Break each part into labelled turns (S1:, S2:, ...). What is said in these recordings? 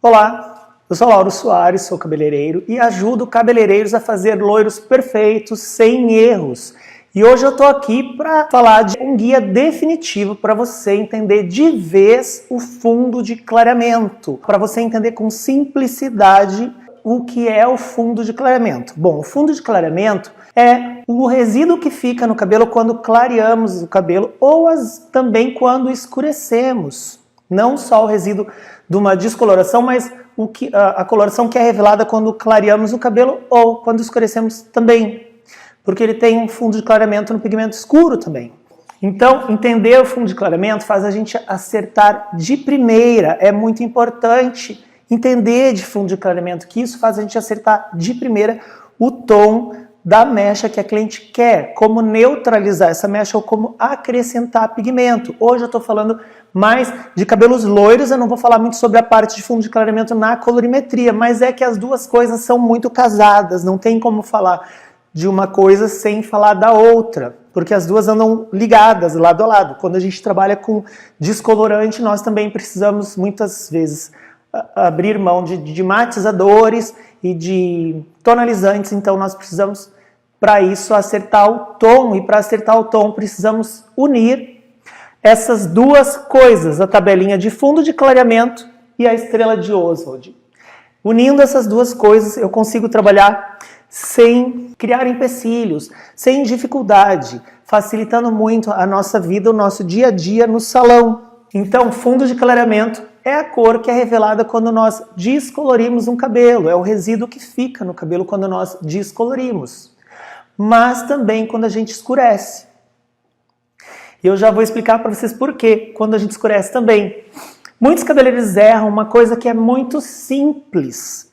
S1: Olá, eu sou Lauro Soares, sou cabeleireiro e ajudo cabeleireiros a fazer loiros perfeitos, sem erros. E hoje eu estou aqui para falar de um guia definitivo para você entender de vez o fundo de clareamento, para você entender com simplicidade o que é o fundo de clareamento. Bom, o fundo de clareamento é o resíduo que fica no cabelo quando clareamos o cabelo ou também quando escurecemos. Não só o resíduo de uma descoloração, mas a coloração que é revelada quando clareamos o cabelo ou quando escurecemos também. Porque ele tem um fundo de clareamento no pigmento escuro também. Então, entender o fundo de clareamento faz a gente acertar de primeira. É muito importante entender de fundo de clareamento, que isso faz a gente acertar de primeira o tom da mecha que a cliente quer, como neutralizar essa mecha ou como acrescentar pigmento. Hoje eu estou falando mais de cabelos loiros, eu não vou falar muito sobre a parte de fundo de clareamento na colorimetria, mas é que as duas coisas são muito casadas, não tem como falar de uma coisa sem falar da outra, porque as duas andam ligadas, lado a lado. Quando a gente trabalha com descolorante, nós também precisamos muitas vezes abrir mão de matizadores e de tonalizantes, então nós precisamos, para isso, acertar o tom, e para acertar o tom precisamos unir essas duas coisas, a tabelinha de fundo de clareamento e a estrela de Oswald. Unindo essas duas coisas, eu consigo trabalhar sem criar empecilhos, sem dificuldade, facilitando muito a nossa vida, o nosso dia a dia no salão. Então, fundo de clareamento é a cor que é revelada quando nós descolorimos um cabelo, é o resíduo que fica no cabelo quando nós descolorimos, mas também quando a gente escurece. E eu já vou explicar para vocês por quê, quando a gente escurece também. Muitos cabeleireiros erram uma coisa que é muito simples.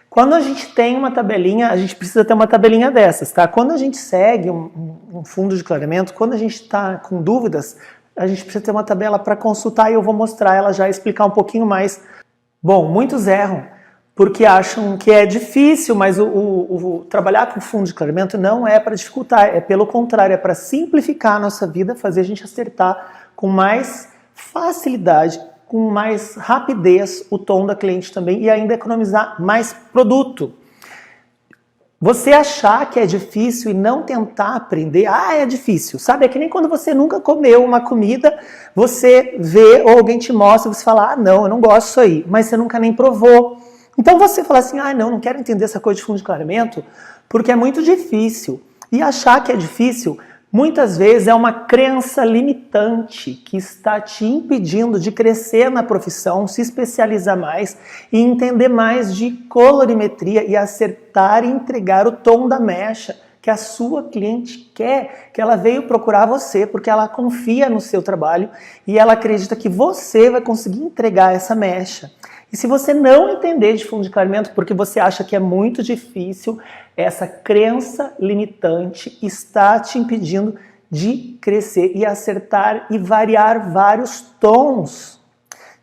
S1: Quando a gente tem uma tabelinha, a gente precisa ter uma tabelinha dessas, tá? Quando a gente segue um fundo de clareamento, quando a gente está com dúvidas, a gente precisa ter uma tabela para consultar e eu vou mostrar ela já e explicar um pouquinho mais. Bom, muitos erram porque acham que é difícil, mas o trabalhar com fundo de clareamento não é para dificultar, é pelo contrário, é para simplificar a nossa vida, fazer a gente acertar com mais facilidade, com mais rapidez o tom da cliente também e ainda economizar mais produto. Você achar que é difícil e não tentar aprender, é difícil, sabe? É que nem quando você nunca comeu uma comida, você vê ou alguém te mostra e você fala, não, eu não gosto disso aí, mas você nunca nem provou. Então você fala assim, não quero entender essa coisa de fundo de clareamento, porque é muito difícil. E achar que é difícil, muitas vezes é uma crença limitante que está te impedindo de crescer na profissão, se especializar mais e entender mais de colorimetria e acertar e entregar o tom da mecha que a sua cliente quer, que ela veio procurar você porque ela confia no seu trabalho e ela acredita que você vai conseguir entregar essa mecha. E se você não entender de fundo de clareamento porque você acha que é muito difícil, essa crença limitante está te impedindo de crescer e acertar e variar vários tons,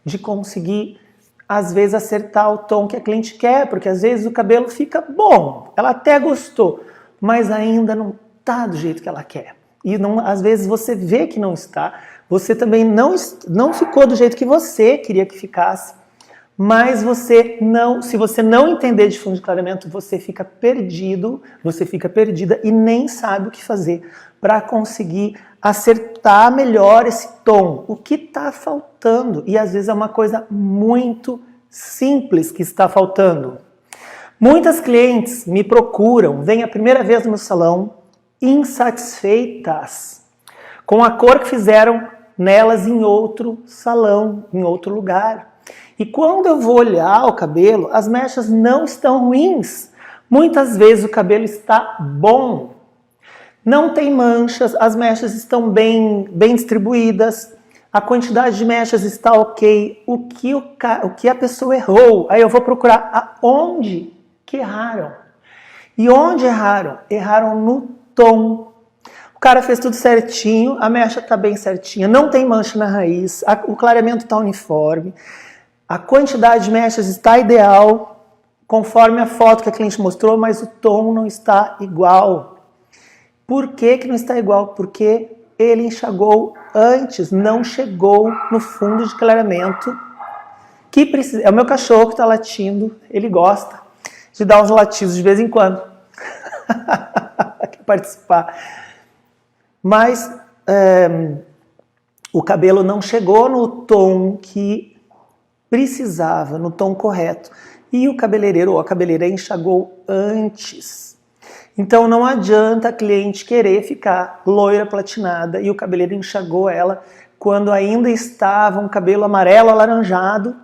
S1: de conseguir, às vezes, acertar o tom que a cliente quer, porque às vezes o cabelo fica bom, ela até gostou, mas ainda não está do jeito que ela quer. E às vezes você vê que não está, você também não ficou do jeito que você queria que ficasse, mas se você não entender de fundo de clareamento, você fica perdido, você fica perdida e nem sabe o que fazer para conseguir acertar melhor esse tom. O que está faltando? E às vezes é uma coisa muito simples que está faltando. Muitas clientes me procuram, vêm a primeira vez no meu salão, insatisfeitas com a cor que fizeram nelas em outro salão, em outro lugar. E quando eu vou olhar o cabelo, as mechas não estão ruins. Muitas vezes o cabelo está bom. Não tem manchas, as mechas estão bem distribuídas, a quantidade de mechas está ok. O que a pessoa errou? Aí eu vou procurar aonde que erraram. E onde erraram? Erraram no tom. O cara fez tudo certinho, a mecha está bem certinha, não tem mancha na raiz, o clareamento está uniforme. A quantidade de mechas está ideal, conforme a foto que a cliente mostrou, mas o tom não está igual. Por que não está igual? Porque ele enxagou antes, não chegou no fundo de clareamento que precisa... É o meu cachorro que está latindo, ele gosta de dar uns latidos de vez em quando. Quer participar. Mas o cabelo não chegou no tom que precisava, no tom correto. E o cabeleireiro ou a cabeleireira enxagou antes. Então não adianta a cliente querer ficar loira platinada e o cabeleireiro enxagou ela quando ainda estava um cabelo amarelo alaranjado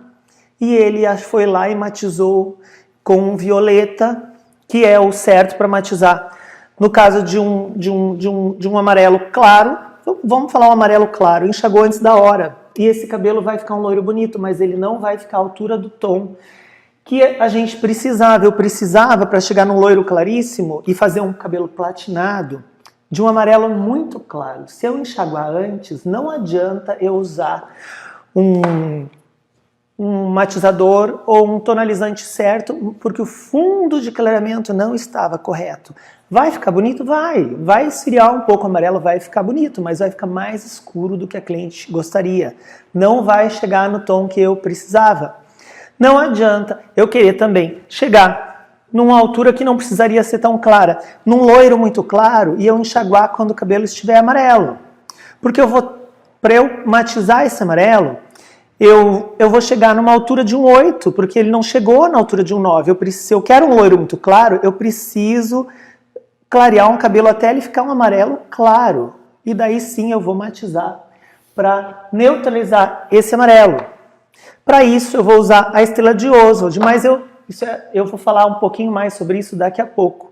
S1: e ele foi lá e matizou com violeta, que é o certo para matizar. No caso de um amarelo claro, vamos falar um amarelo claro, enxagou antes da hora. E esse cabelo vai ficar um loiro bonito, mas ele não vai ficar à altura do tom que a gente precisava. Eu precisava para chegar num loiro claríssimo e fazer um cabelo platinado de um amarelo muito claro. Se eu enxaguar antes, não adianta eu usar um matizador ou um tonalizante certo, porque o fundo de clareamento não estava correto. Vai ficar bonito? Vai esfriar um pouco o amarelo, vai ficar bonito, mas vai ficar mais escuro do que a cliente gostaria. Não vai chegar no tom que eu precisava. Não adianta eu querer também chegar numa altura que não precisaria ser tão clara, num loiro muito claro, e eu enxaguar quando o cabelo estiver amarelo. Porque para eu matizar esse amarelo, eu vou chegar numa altura de um 8, porque ele não chegou na altura de um 9. Se eu quero um loiro muito claro, eu preciso clarear um cabelo até ele ficar um amarelo claro. E daí sim eu vou matizar para neutralizar esse amarelo. Para isso eu vou usar a Estrela de Oswald, mas eu vou falar um pouquinho mais sobre isso daqui a pouco.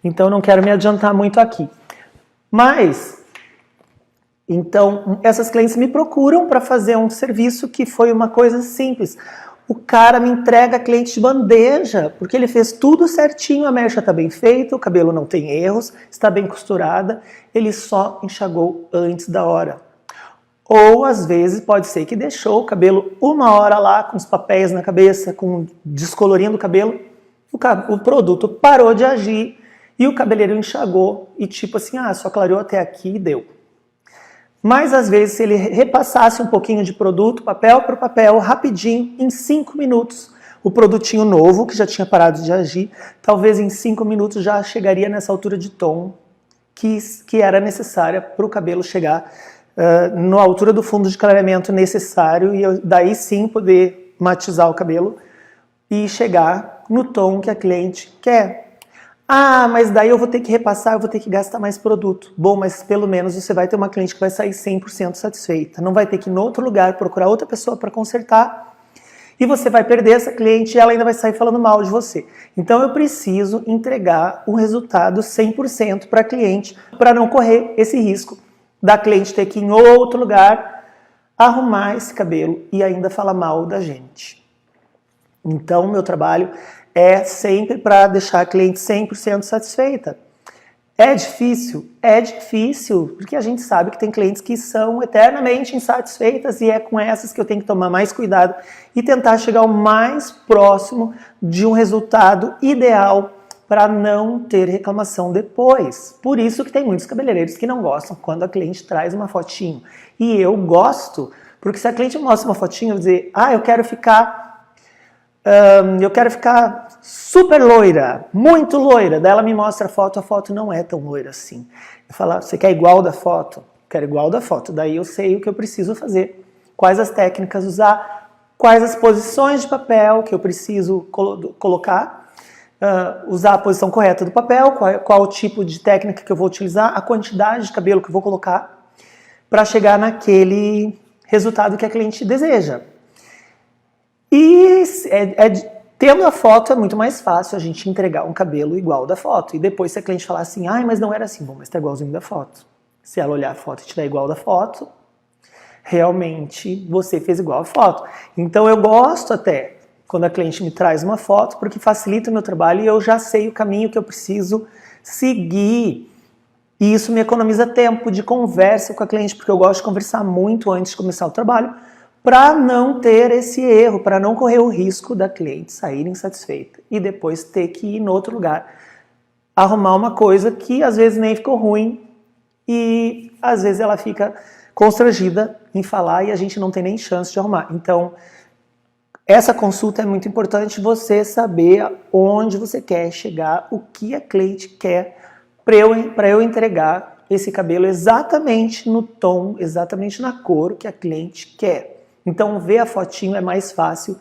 S1: Então não quero me adiantar muito aqui. Mas, então, essas clientes me procuram para fazer um serviço que foi uma coisa simples. O cara me entrega a cliente de bandeja, porque ele fez tudo certinho, a mecha está bem feita, o cabelo não tem erros, está bem costurada, ele só enxagou antes da hora. Ou, às vezes, pode ser que deixou o cabelo uma hora lá, com os papéis na cabeça, descolorindo o cabelo, o produto parou de agir e o cabeleireiro enxagou e tipo assim, só clareou até aqui e deu. Mas, às vezes, se ele repassasse um pouquinho de produto, papel por papel, rapidinho, em 5 minutos, o produtinho novo, que já tinha parado de agir, talvez em 5 minutos já chegaria nessa altura de tom que era necessária para o cabelo chegar na altura do fundo de clareamento necessário e eu, daí sim poder matizar o cabelo e chegar no tom que a cliente quer. Mas daí eu vou ter que repassar, eu vou ter que gastar mais produto. Bom, mas pelo menos você vai ter uma cliente que vai sair 100% satisfeita. Não vai ter que ir em outro lugar procurar outra pessoa para consertar e você vai perder essa cliente e ela ainda vai sair falando mal de você. Então eu preciso entregar um resultado 100% para a cliente para não correr esse risco da cliente ter que ir em outro lugar arrumar esse cabelo e ainda falar mal da gente. Então, meu trabalho é sempre para deixar a cliente 100% satisfeita. É difícil? É difícil, porque a gente sabe que tem clientes que são eternamente insatisfeitas e é com essas que eu tenho que tomar mais cuidado e tentar chegar o mais próximo de um resultado ideal para não ter reclamação depois. Por isso que tem muitos cabeleireiros que não gostam quando a cliente traz uma fotinho. E eu gosto, porque se a cliente mostra uma fotinho, eu vou dizer, eu quero ficar super loira, muito loira. Daí ela me mostra a foto não é tão loira assim. Eu falo, você quer igual da foto? Quero igual da foto. Daí eu sei o que eu preciso fazer, quais as técnicas usar, quais as posições de papel que eu preciso colocar, usar a posição correta do papel, qual o tipo de técnica que eu vou utilizar, a quantidade de cabelo que eu vou colocar para chegar naquele resultado que a cliente deseja. E tendo a foto é muito mais fácil a gente entregar um cabelo igual da foto. E depois se a cliente falar assim, mas não era assim, bom, mas tá igualzinho da foto. Se ela olhar a foto e tiver igual da foto, realmente você fez igual a foto. Então eu gosto até quando a cliente me traz uma foto, porque facilita o meu trabalho e eu já sei o caminho que eu preciso seguir. E isso me economiza tempo de conversa com a cliente, porque eu gosto de conversar muito antes de começar o trabalho, para não ter esse erro, para não correr o risco da cliente sair insatisfeita e depois ter que ir em outro lugar, arrumar uma coisa que às vezes nem ficou ruim e às vezes ela fica constrangida em falar e a gente não tem nem chance de arrumar. Então, essa consulta é muito importante, você saber onde você quer chegar, o que a cliente quer, para eu entregar esse cabelo exatamente no tom, exatamente na cor que a cliente quer. Então ver a fotinho é mais fácil,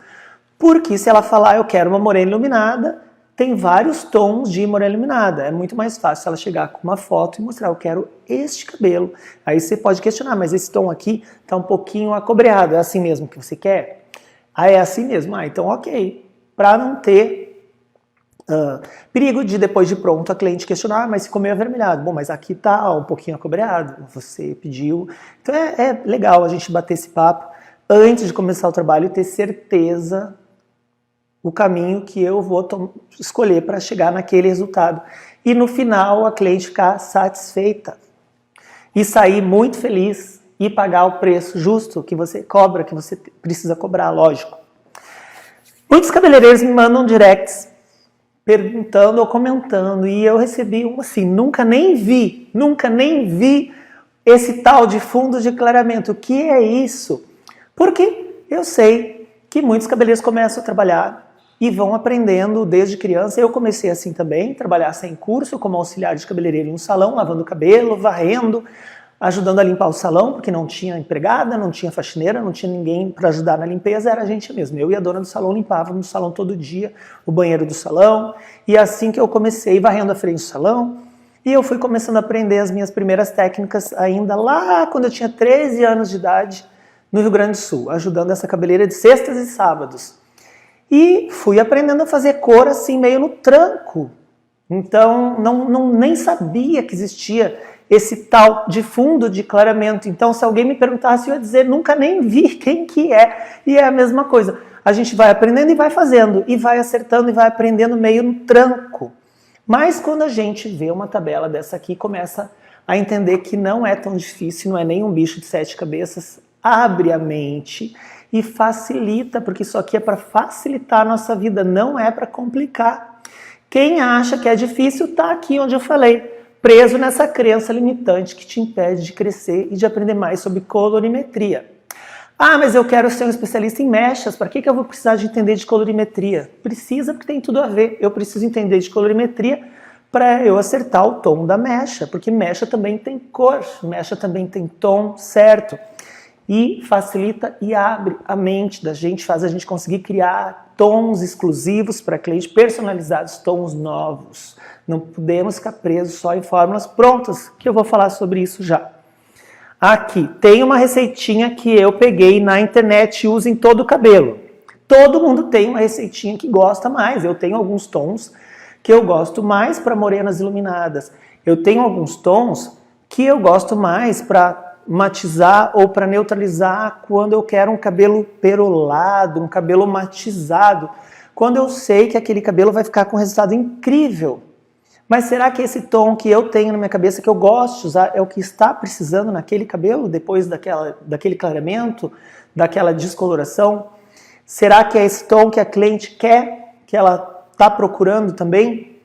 S1: porque se ela falar eu quero uma morena iluminada, tem vários tons de morena iluminada. É muito mais fácil ela chegar com uma foto e mostrar, eu quero este cabelo. Aí você pode questionar, mas esse tom aqui está um pouquinho acobreado, é assim mesmo que você quer? Ah, é assim mesmo? Ah, então ok. Para não ter perigo de depois de pronto a cliente questionar, mas ficou meio avermelhado. Bom, mas aqui tá um pouquinho acobreado, você pediu. Então é legal a gente bater esse papo antes de começar o trabalho e ter certeza o caminho que eu vou escolher para chegar naquele resultado. E no final a cliente ficar satisfeita e sair muito feliz e pagar o preço justo que você cobra, que você precisa cobrar, lógico. Muitos cabeleireiros me mandam directs perguntando ou comentando e eu recebi um assim, nunca nem vi esse tal de fundo de clareamento. O que é isso? Porque eu sei que muitos cabeleireiros começam a trabalhar e vão aprendendo desde criança. Eu comecei assim também, trabalhar sem curso, como auxiliar de cabeleireiro em um salão, lavando cabelo, varrendo, ajudando a limpar o salão, porque não tinha empregada, não tinha faxineira, não tinha ninguém para ajudar na limpeza, era a gente mesmo. Eu e a dona do salão limpávamos o salão todo dia, o banheiro do salão, e assim que eu comecei varrendo a frente do salão, e eu fui começando a aprender as minhas primeiras técnicas ainda lá quando eu tinha 13 anos de idade, no Rio Grande do Sul, ajudando essa cabeleireira de sextas e sábados. E fui aprendendo a fazer cor assim, meio no tranco. Então, nem sabia que existia esse tal de fundo de clareamento. Então, se alguém me perguntasse, eu ia dizer, nunca nem vi quem que é. E é a mesma coisa. A gente vai aprendendo e vai fazendo, e vai acertando e vai aprendendo meio no tranco. Mas quando a gente vê uma tabela dessa aqui, começa a entender que não é tão difícil, não é nem um bicho de 7 cabeças, abre a mente e facilita, porque isso aqui é para facilitar a nossa vida, não é para complicar. Quem acha que é difícil está aqui onde eu falei, preso nessa crença limitante que te impede de crescer e de aprender mais sobre colorimetria. Ah, mas eu quero ser um especialista em mechas, para que eu vou precisar de entender de colorimetria? Precisa, porque tem tudo a ver. Eu preciso entender de colorimetria para eu acertar o tom da mecha, porque mecha também tem cor, mecha também tem tom certo. E facilita e abre a mente da gente, faz a gente conseguir criar tons exclusivos para cliente, personalizados, tons novos. Não podemos ficar presos só em fórmulas prontas, que eu vou falar sobre isso já. Aqui, tem uma receitinha que eu peguei na internet e uso em todo o cabelo. Todo mundo tem uma receitinha que gosta mais. Eu tenho alguns tons que eu gosto mais para morenas iluminadas. Eu tenho alguns tons que eu gosto mais para matizar ou para neutralizar quando eu quero um cabelo perolado, um cabelo matizado, quando eu sei que aquele cabelo vai ficar com um resultado incrível. Mas será que esse tom que eu tenho na minha cabeça, que eu gosto de usar, é o que está precisando naquele cabelo, depois daquele clareamento, daquela descoloração? Será que é esse tom que a cliente quer, que ela está procurando também?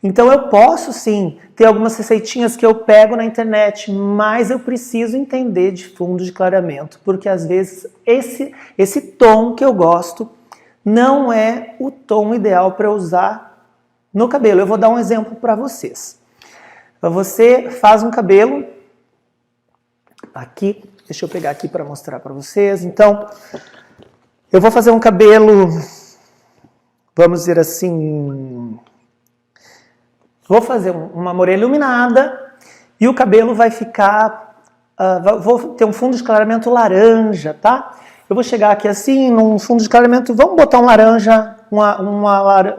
S1: Então eu posso sim ter algumas receitinhas que eu pego na internet, mas eu preciso entender de fundo de clareamento, porque às vezes esse tom que eu gosto não é o tom ideal para usar no cabelo. Eu vou dar um exemplo para vocês. Você faz um cabelo, aqui, deixa eu pegar aqui para mostrar para vocês. Então, eu vou fazer um cabelo, vamos dizer assim, vou fazer uma morena iluminada e o cabelo vai ficar, vou ter um fundo de clareamento laranja, tá? Eu vou chegar aqui assim, num fundo de clareamento, vamos botar um laranja, um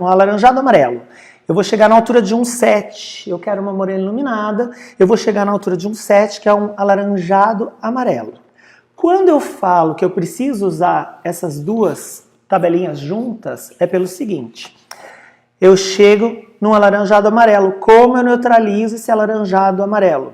S1: alaranjado amarelo. Eu vou chegar na altura de 1,7, eu quero uma morena iluminada, eu vou chegar na altura de 1,7, que é um alaranjado amarelo. Quando eu falo que eu preciso usar essas duas tabelinhas juntas, é pelo seguinte: eu chego num alaranjado amarelo. Como eu neutralizo esse alaranjado amarelo?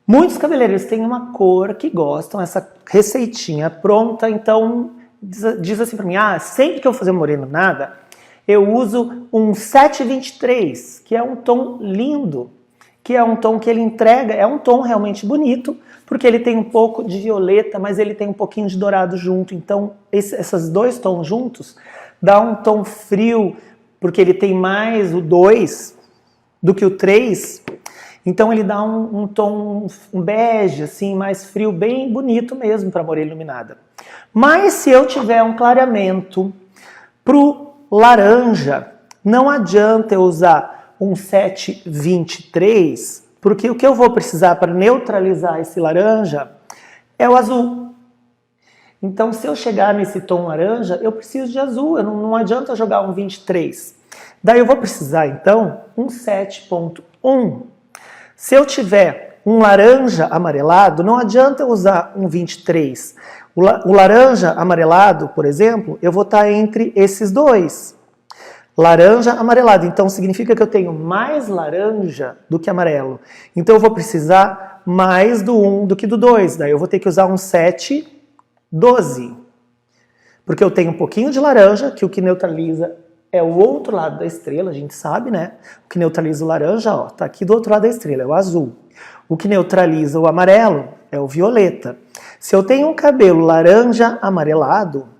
S1: Muitos cabeleireiros têm uma cor que gostam, essa receitinha pronta, então diz assim pra mim, sempre que eu fazer moreno nada, eu uso um 723, que é um tom lindo. que é um tom que ele entrega, é um tom realmente bonito, porque ele tem um pouco de violeta, mas ele tem um pouquinho de dourado junto. Então, esses dois tons juntos dá um tom frio, porque ele tem mais o 2 do que o 3. Então ele dá um tom bege, assim, mais frio, bem bonito mesmo para Morena Iluminada. Mas se eu tiver um clareamento pro laranja, não adianta eu usar um 723, porque o que eu vou precisar para neutralizar esse laranja é o azul. Então, se eu chegar nesse tom laranja, eu preciso de azul, não adianta eu jogar um 23. Daí eu vou precisar, então, um 7.1. Se eu tiver um laranja amarelado, não adianta eu usar um 23. O laranja amarelado, por exemplo, eu vou estar entre esses dois. Laranja amarelado, então significa que eu tenho mais laranja do que amarelo. Então eu vou precisar mais do 1 do que do 2. Daí eu vou ter que usar um 7.12. Porque eu tenho um pouquinho de laranja, que o que neutraliza é o outro lado da estrela, a gente sabe, né? O que neutraliza o laranja, ó, tá aqui do outro lado da estrela, é o azul. O que neutraliza o amarelo é o violeta. Se eu tenho um cabelo laranja amarelado,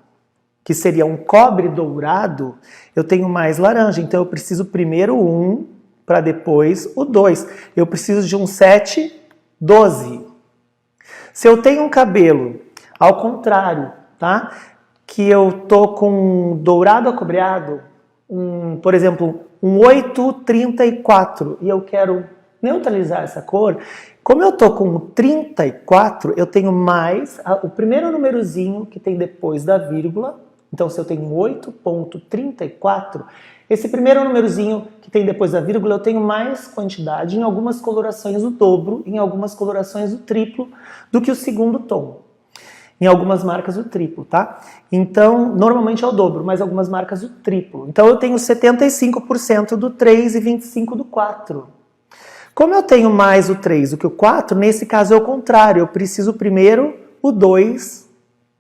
S1: que seria um cobre dourado, eu tenho mais laranja. Então eu preciso primeiro o 1 para depois o 2. Eu preciso de um 7.12. Se eu tenho um cabelo ao contrário, tá? Que eu tô com dourado acobreado, por exemplo, um 8.34 e eu quero neutralizar essa cor, como eu tô com 34, eu tenho mais o primeiro númerozinho que tem depois da vírgula. Então, se eu tenho 8.34, esse primeiro númerozinho que tem depois da vírgula, eu tenho mais quantidade, em algumas colorações o dobro, em algumas colorações o triplo do que o segundo tom. Em algumas marcas o triplo, tá? Então, normalmente é o dobro, mas algumas marcas o triplo. Então, eu tenho 75% do 3 e 25% do 4. Como eu tenho mais o 3 do que o 4, nesse caso é o contrário. Eu preciso primeiro o 2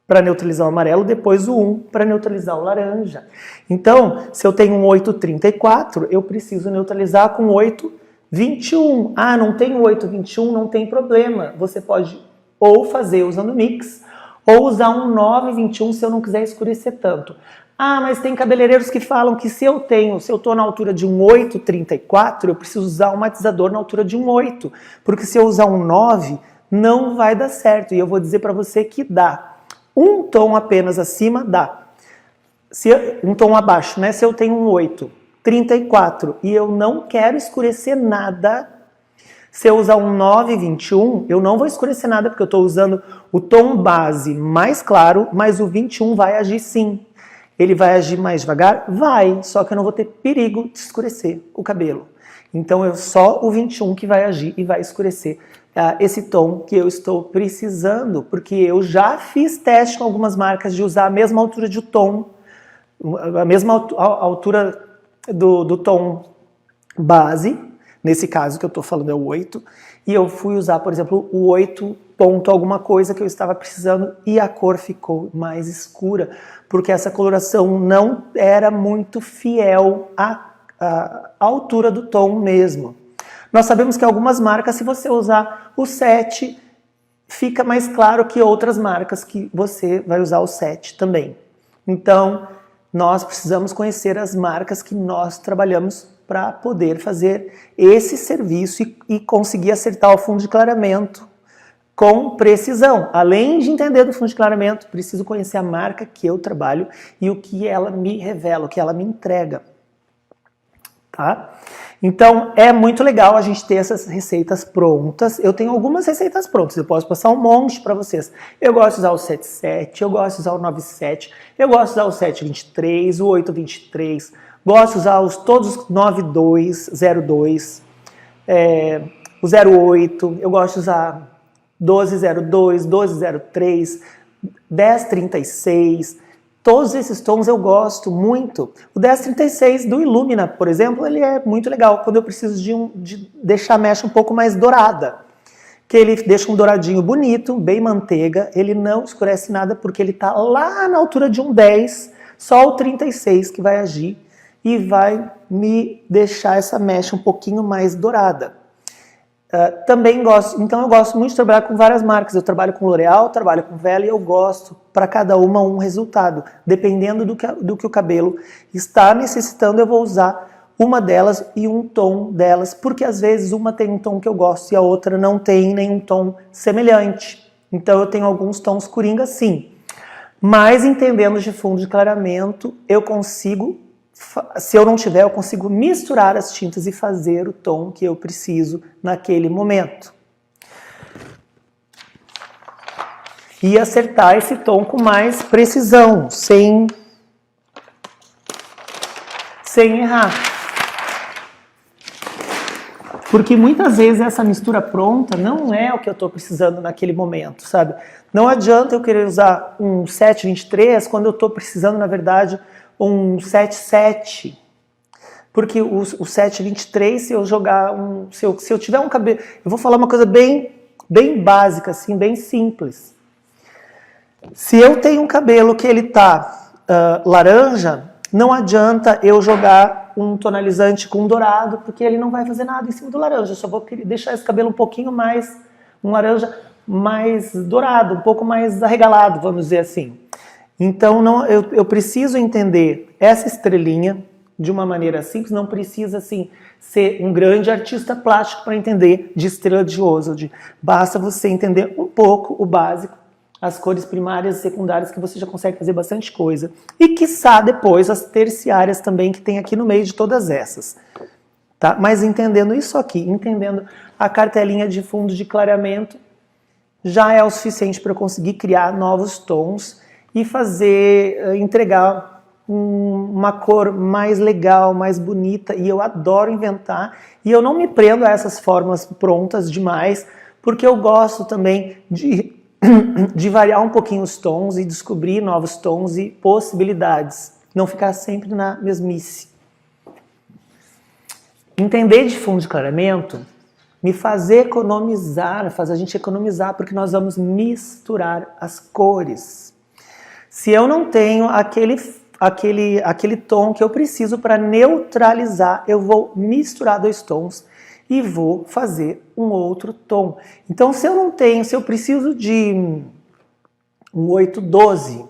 S1: para neutralizar o amarelo, depois o 1 para neutralizar o laranja. Então, se eu tenho um 8.34, eu preciso neutralizar com 8.21. Ah, não tem 8.21, não tem problema. Você pode ou fazer usando mix, ou usar um 9.21 se eu não quiser escurecer tanto. Ah, mas tem cabeleireiros que falam que se eu estou na altura de um 8.34, eu preciso usar um matizador na altura de um 8, porque se eu usar um 9, não vai dar certo. E eu vou dizer para você que dá. Um tom apenas acima dá. Um tom abaixo, né? Se eu tenho um 8.34 e eu não quero escurecer nada, se eu usar um 9.21, eu não vou escurecer nada porque eu estou usando o tom base mais claro, mas o 21 vai agir sim. Ele vai agir mais devagar? Vai, só que eu não vou ter perigo de escurecer o cabelo. Então é só o 21 que vai agir e vai escurecer esse tom que eu estou precisando, porque eu já fiz teste com algumas marcas de usar a mesma altura de tom, a mesma altura do tom base, nesse caso que eu estou falando é o 8, e eu fui usar, por exemplo, o 8 ponto alguma coisa que eu estava precisando e a cor ficou mais escura, porque essa coloração não era muito fiel à altura do tom mesmo. Nós sabemos que algumas marcas, se você usar o 7, fica mais claro que outras marcas que você vai usar o 7 também. Então, nós precisamos conhecer as marcas que nós trabalhamos para poder fazer esse serviço e conseguir acertar o fundo de clareamento com precisão. Além de entender do fundo de clareamento, preciso conhecer a marca que eu trabalho e o que ela me revela, o que ela me entrega. Tá? Então, é muito legal a gente ter essas receitas prontas. Eu tenho algumas receitas prontas, eu posso passar um monte para vocês. Eu gosto de usar o 7.7, eu gosto de usar o 9.7, eu gosto de usar o 7.23, o 8.23, gosto de usar todos os 9.2, 0.2, o 0.8, eu gosto de usar 12.02, 12.03, 10.36, todos esses tons eu gosto muito. O 10.36 do Illumina, por exemplo, ele é muito legal quando eu preciso de deixar a mecha um pouco mais dourada. Que ele deixa um douradinho bonito, bem manteiga, ele não escurece nada porque ele está lá na altura de um 10, só o 36 que vai agir e vai me deixar essa mecha um pouquinho mais dourada. Também gosto, então eu gosto muito de trabalhar com várias marcas. Eu trabalho com L'Oréal, trabalho com Vela e eu gosto para cada uma um resultado. Dependendo do que o cabelo está necessitando, eu vou usar uma delas e um tom delas, porque às vezes uma tem um tom que eu gosto e a outra não tem nenhum tom semelhante. Então eu tenho alguns tons coringa sim. Mas entendendo de fundo de clareamento, eu consigo, se eu não tiver, eu consigo misturar as tintas e fazer o tom que eu preciso naquele momento. E acertar esse tom com mais precisão, sem errar. Porque muitas vezes essa mistura pronta não é o que eu estou precisando naquele momento, sabe? Não adianta eu querer usar um 723 quando eu estou precisando, na verdade, um 77. Porque o 723, se eu jogar se eu tiver um cabelo... Eu vou falar uma coisa bem básica, assim, bem simples. Se eu tenho um cabelo que ele tá laranja, não adianta eu jogar um tonalizante com dourado, porque ele não vai fazer nada em cima do laranja. Eu só vou deixar esse cabelo um pouquinho mais, um laranja mais dourado, um pouco mais arregalado, vamos dizer assim. Então eu preciso entender essa estrelinha de uma maneira simples, não precisa assim ser um grande artista plástico para entender de estrela de Ozod. Basta você entender um pouco o básico, as cores primárias e secundárias, que você já consegue fazer bastante coisa. E quiçá depois as terciárias também que tem aqui no meio de todas essas. Tá? Mas entendendo isso aqui, entendendo a cartelinha de fundo de clareamento, já é o suficiente para eu conseguir criar novos tons e fazer, entregar uma cor mais legal, mais bonita. E eu adoro inventar. E eu não me prendo a essas formas prontas demais, porque eu gosto também de variar um pouquinho os tons e descobrir novos tons e possibilidades. Não ficar sempre na mesmice. Entender de fundo de clareamento me faz economizar, faz a gente economizar, porque nós vamos misturar as cores. Se eu não tenho aquele tom que eu preciso para neutralizar, eu vou misturar dois tons e vou fazer um outro tom. Então, se eu preciso de um 812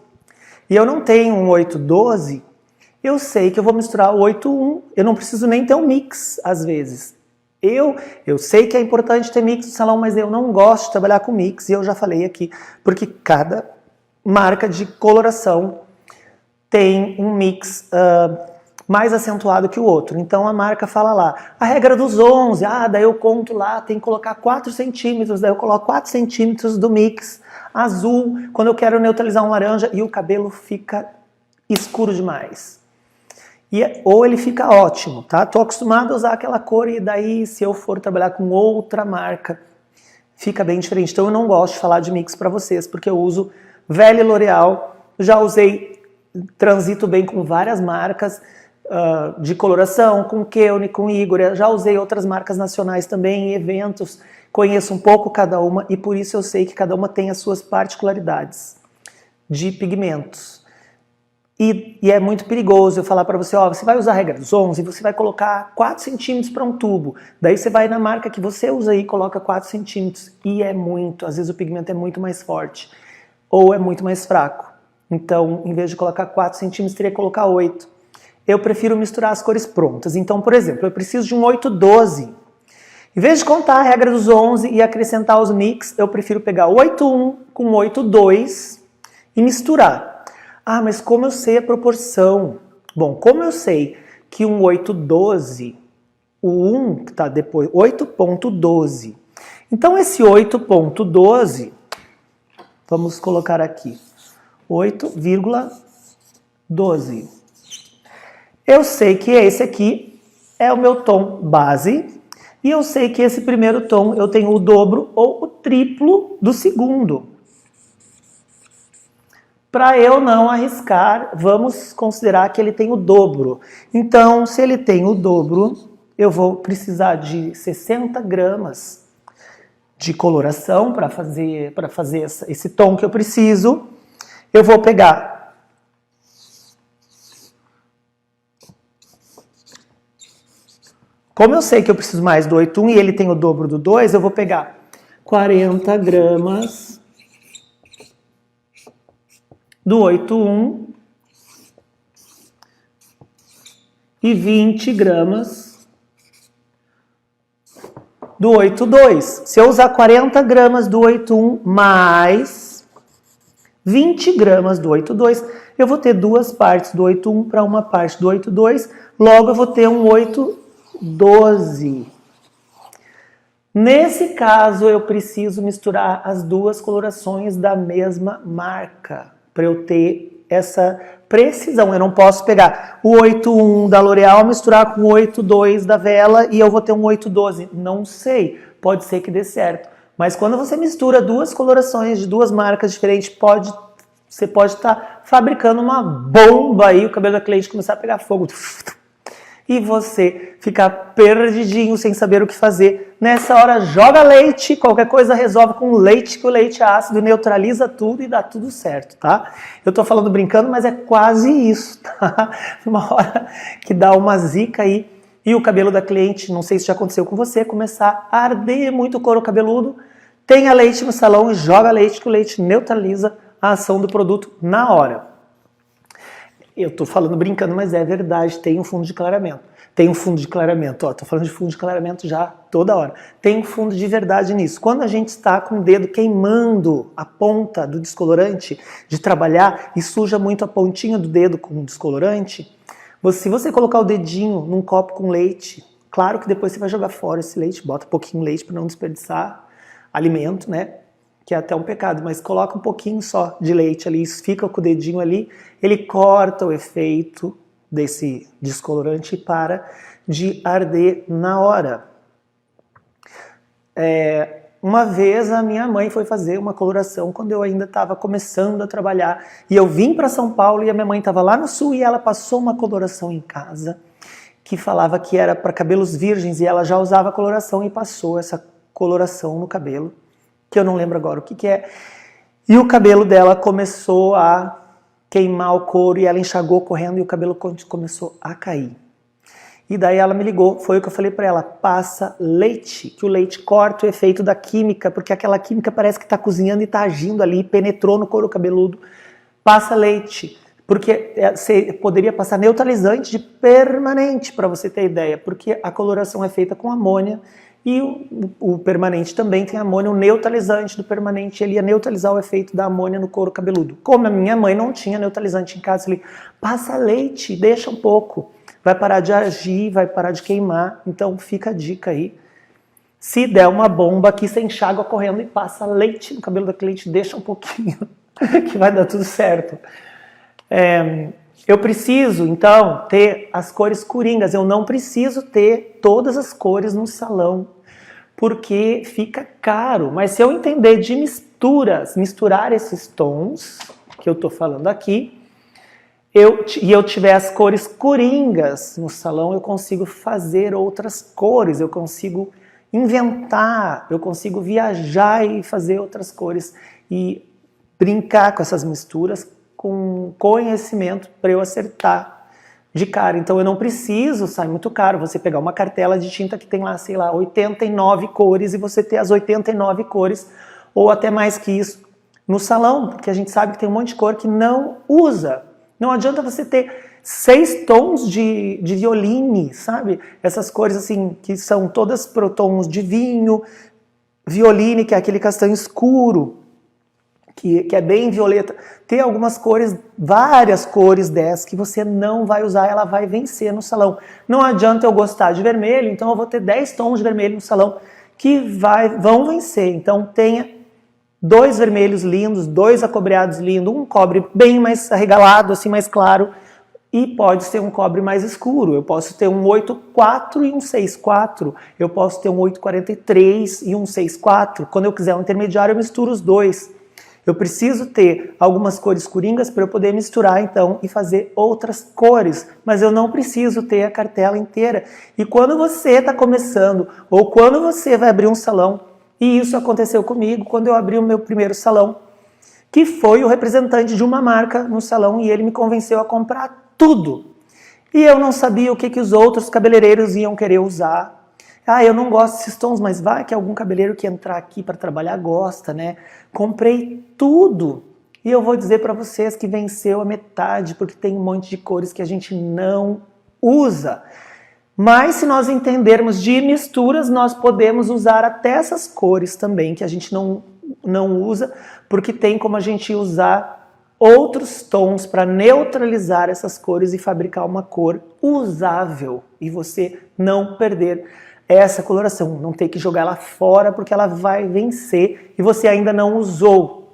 S1: e eu não tenho um 812, eu sei que eu vou misturar o 81. Eu não preciso nem ter um mix, às vezes. Eu sei que é importante ter mix no salão, mas eu não gosto de trabalhar com mix, e eu já falei aqui, porque cada marca de coloração tem um mix mais acentuado que o outro. Então a marca fala lá, a regra dos 11, daí eu conto lá, tem que colocar 4 centímetros, daí eu coloco 4 centímetros do mix azul, quando eu quero neutralizar um laranja, e o cabelo fica escuro demais. Ou ele fica ótimo, tá? Tô acostumado a usar aquela cor, e daí se eu for trabalhar com outra marca, fica bem diferente. Então eu não gosto de falar de mix para vocês, porque eu uso Vela e L'Oréal, já usei, transito bem com várias marcas de coloração, com Keune, com Igor, já usei outras marcas nacionais também em eventos, conheço um pouco cada uma, e por isso eu sei que cada uma tem as suas particularidades de pigmentos. E é muito perigoso eu falar para você, você vai usar a regra dos 11 e você vai colocar 4 centímetros para um tubo. Daí você vai na marca que você usa e coloca 4 centímetros. E é muito, às vezes o pigmento é muito mais forte ou é muito mais fraco. Então, em vez de colocar 4 centímetros, teria que colocar 8. Eu prefiro misturar as cores prontas. Então, por exemplo, eu preciso de um 812. Em vez de contar a regra dos 11 e acrescentar os mix, eu prefiro pegar o 81 com o 82 e misturar. Mas como eu sei a proporção? Bom, como eu sei que um 812, o 1 que está depois, 8.12. Então esse 8.12, vamos colocar aqui, 8,12. Eu sei que esse aqui é o meu tom base, e eu sei que esse primeiro tom eu tenho o dobro ou o triplo do segundo. Para eu não arriscar, vamos considerar que ele tem o dobro. Então, se ele tem o dobro, eu vou precisar de 60 gramas de coloração para fazer esse tom que eu preciso. Eu vou pegar Como eu sei que eu preciso mais do 81 e ele tem o dobro do 2, eu vou pegar 40 gramas do 81 e 20 gramas do 82. Se eu usar 40 gramas do 81 mais 20 gramas do 82, eu vou ter duas partes do 81 para uma parte do 82, logo eu vou ter um 812. Nesse caso, eu preciso misturar as duas colorações da mesma marca, para eu ter essa precisão. Eu não posso pegar o 81 da L'Oréal, misturar com o 82 da Vela e eu vou ter um 812. Não sei, pode ser que dê certo. Mas quando você mistura duas colorações de duas marcas diferentes, você pode estar fabricando uma bomba aí, o cabelo da cliente começar a pegar fogo. E você ficar perdidinho, sem saber o que fazer. Nessa hora, joga leite, qualquer coisa resolve com leite, que o leite é ácido, neutraliza tudo e dá tudo certo, tá? Eu tô falando brincando, mas é quase isso, tá? Uma hora que dá uma zica aí e o cabelo da cliente, não sei se já aconteceu com você, começar a arder muito o couro cabeludo, tenha leite no salão e joga leite, que o leite neutraliza a ação do produto na hora. Eu tô falando brincando, mas é verdade, tem um fundo de clareamento. Tem um fundo de clareamento, ó, tô falando de fundo de clareamento já toda hora. Tem um fundo de verdade nisso. Quando a gente está com o dedo queimando a ponta do descolorante de trabalhar e suja muito a pontinha do dedo com o descolorante, se você colocar o dedinho num copo com leite, claro que depois você vai jogar fora esse leite, bota um pouquinho de leite para não desperdiçar alimento, né? Que é até um pecado, mas coloca um pouquinho só de leite ali, fica com o dedinho ali, ele corta o efeito desse descolorante e para de arder na hora. Uma vez a minha mãe foi fazer uma coloração quando eu ainda estava começando a trabalhar e eu vim para São Paulo e a minha mãe estava lá no sul e ela passou uma coloração em casa que falava que era para cabelos virgens e ela já usava coloração e passou essa coloração no cabelo, que eu não lembro agora o que é, e o cabelo dela começou a queimar o couro e ela enxagou correndo e o cabelo começou a cair. E daí ela me ligou, foi o que eu falei para ela, passa leite, que o leite corta o efeito da química, porque aquela química parece que está cozinhando e está agindo ali, penetrou no couro cabeludo, passa leite, porque você poderia passar neutralizante de permanente, para você ter ideia, porque a coloração é feita com amônia, e o permanente também tem amônia, o neutralizante do permanente, ele ia neutralizar o efeito da amônia no couro cabeludo. Como a minha mãe não tinha neutralizante em casa, eu falei, passa leite, deixa um pouco, vai parar de agir, vai parar de queimar, então fica a dica aí. Se der uma bomba aqui, você enxágua correndo e passa leite no cabelo da cliente, deixa um pouquinho, que vai dar tudo certo. Eu preciso, então, ter as cores coringas, eu não preciso ter todas as cores no salão, porque fica caro, mas se eu entender de misturar esses tons que eu estou falando aqui, e eu tiver as cores coringas no salão, eu consigo fazer outras cores, eu consigo inventar, eu consigo viajar e fazer outras cores e brincar com essas misturas com conhecimento para eu acertar de cara. Então eu não preciso, sai muito caro, você pegar uma cartela de tinta que tem lá, sei lá, 89 cores e você ter as 89 cores, ou até mais que isso, no salão, porque a gente sabe que tem um monte de cor que não usa. Não adianta você ter 6 tons de violine, sabe? Essas cores assim, que são todas pro tons de vinho, violine, que é aquele castanho escuro, que é bem violeta, ter algumas cores, várias cores dessas que você não vai usar, ela vai vencer no salão. Não adianta eu gostar de vermelho, então eu vou ter 10 tons de vermelho no salão que vão vencer. Então tenha 2 vermelhos lindos, 2 acobreados lindos, um cobre bem mais arregalado, assim mais claro, e pode ser um cobre mais escuro. Eu posso ter um 8,4 e um 6,4, eu posso ter um 8,43 e um 6,4. Quando eu quiser um intermediário, eu misturo os dois. Eu preciso ter algumas cores coringas para eu poder misturar então e fazer outras cores, mas eu não preciso ter a cartela inteira. E quando você está começando, ou quando você vai abrir um salão, e isso aconteceu comigo quando eu abri o meu primeiro salão, que foi o representante de uma marca no salão e ele me convenceu a comprar tudo. E eu não sabia o que os outros cabeleireiros iam querer usar. Ah, eu não gosto desses tons, mas vai que algum cabeleireiro que entrar aqui para trabalhar gosta, né? Comprei tudo. E eu vou dizer para vocês que venceu a metade, porque tem um monte de cores que a gente não usa. Mas se nós entendermos de misturas, nós podemos usar até essas cores também, que a gente não usa, porque tem como a gente usar outros tons para neutralizar essas cores e fabricar uma cor usável. E você não perder essa coloração, não ter que jogar ela fora porque ela vai vencer e você ainda não usou.